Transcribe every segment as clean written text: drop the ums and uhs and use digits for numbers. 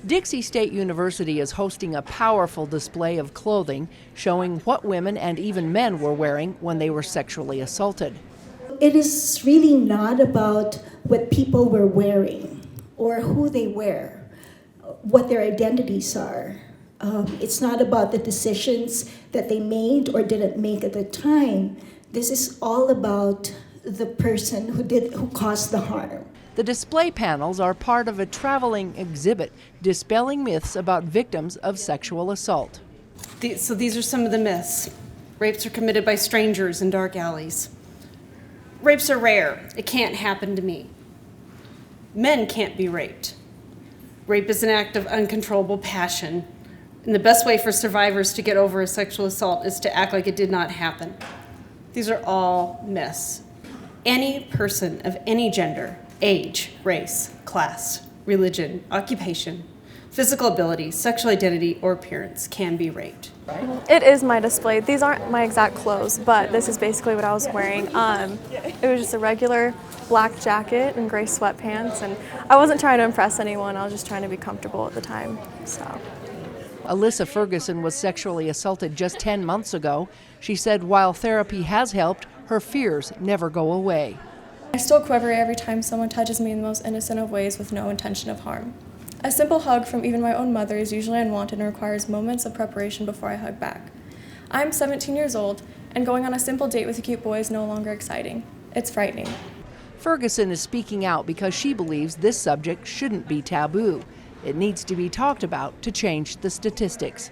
Dixie State University is hosting a powerful display of clothing showing what women and even men were wearing when they were sexually assaulted. It is really not about what people were wearing or who they wear, what their identities are. It's not about the decisions that they made or didn't make at the time. This is all about the person who caused the harm. The display panels are part of a traveling exhibit dispelling myths about victims of sexual assault. So these are some of the myths. Rapes are committed by strangers in dark alleys. Rapes are rare. It can't happen to me. Men can't be raped. Rape is an act of uncontrollable passion, and the best way for survivors to get over a sexual assault is to act like it did not happen. These are all myths. Any person of any gender, age, race, class, religion, occupation, physical ability, sexual identity, or appearance can be raped. It is my display. These aren't my exact clothes, but this is basically what I was wearing. It was just a regular black jacket and gray sweatpants, and I wasn't trying to impress anyone. I was just trying to be comfortable at the time. So. Alyssa Ferguson was sexually assaulted just 10 months ago. She said while therapy has helped, her fears never go away. I still quiver every time someone touches me in the most innocent of ways with no intention of harm. A simple hug from even my own mother is usually unwanted and requires moments of preparation before I hug back. I'm 17 years old, and going on a simple date with a cute boy is no longer exciting. It's frightening. Ferguson is speaking out because she believes this subject shouldn't be taboo. It needs to be talked about to change the statistics.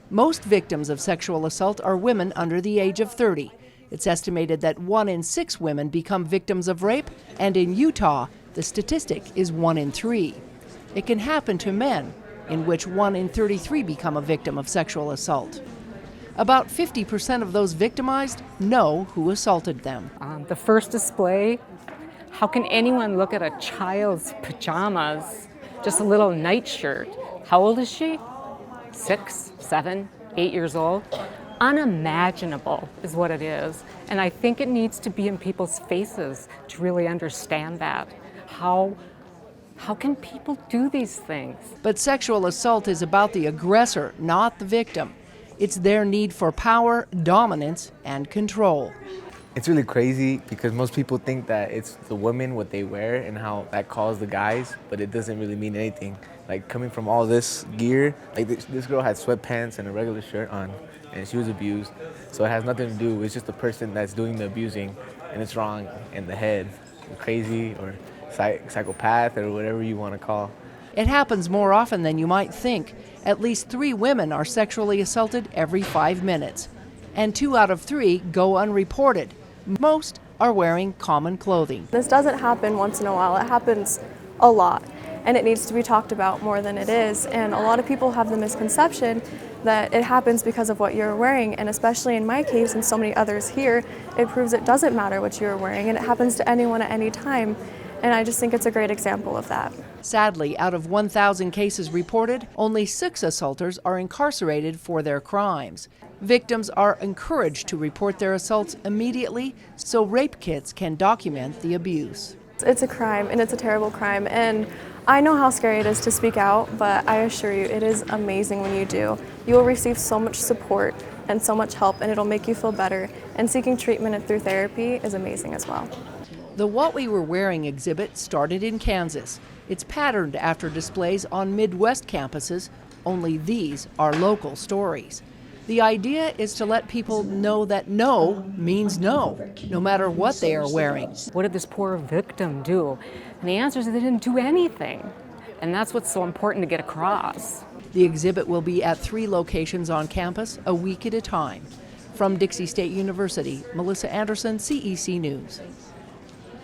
Most victims of sexual assault are women under the age of 30. It's estimated that 1 in 6 women become victims of rape, and in Utah, the statistic is 1 in 3. It can happen to men, in which 1 in 33 become a victim of sexual assault. About 50% of those victimized know who assaulted them. The first display, how can anyone look at a child's pajamas, just a little nightshirt? How old is she? 6, 7, 8 years old? Unimaginable is what it is. And I think it needs to be in people's faces to really understand that. How can people do these things? But sexual assault is about the aggressor, not the victim. It's their need for power, dominance, and control. It's really crazy because most people think that it's the women, what they wear, and how that calls the guys, but it doesn't really mean anything. Like coming from all this gear, like this girl had sweatpants and a regular shirt on, and she was abused. So it has nothing to do with just the person that's doing the abusing, and it's wrong in the head, crazy or psychopath or whatever you want to call. It happens more often than you might think. At least 3 women are sexually assaulted every 5 minutes, and 2 out of 3 go unreported. Most are wearing common clothing. This doesn't happen once in a while. It happens a lot, and it needs to be talked about more than it is. And a lot of people have the misconception that it happens because of what you're wearing, and especially in my case and so many others here, it proves it doesn't matter what you're wearing, and it happens to anyone at any time. And I just think it's a great example of that. Sadly, out of 1,000 cases reported, only 6 assaulters are incarcerated for their crimes. Victims are encouraged to report their assaults immediately so rape kits can document the abuse. It's a crime, and it's a terrible crime, and I know how scary it is to speak out, but I assure you it is amazing when you do. You will receive so much support and so much help, and it'll make you feel better, and seeking treatment through therapy is amazing as well. The What We Were Wearing exhibit started in Kansas. It's patterned after displays on Midwest campuses, only these are local stories. The idea is to let people know that no means no, no matter what they are wearing. What did this poor victim do? And the answer is they didn't do anything. And that's what's so important to get across. The exhibit will be at 3 locations on campus, a week at a time. From Dixie State University, Melissa Anderson, CEC News.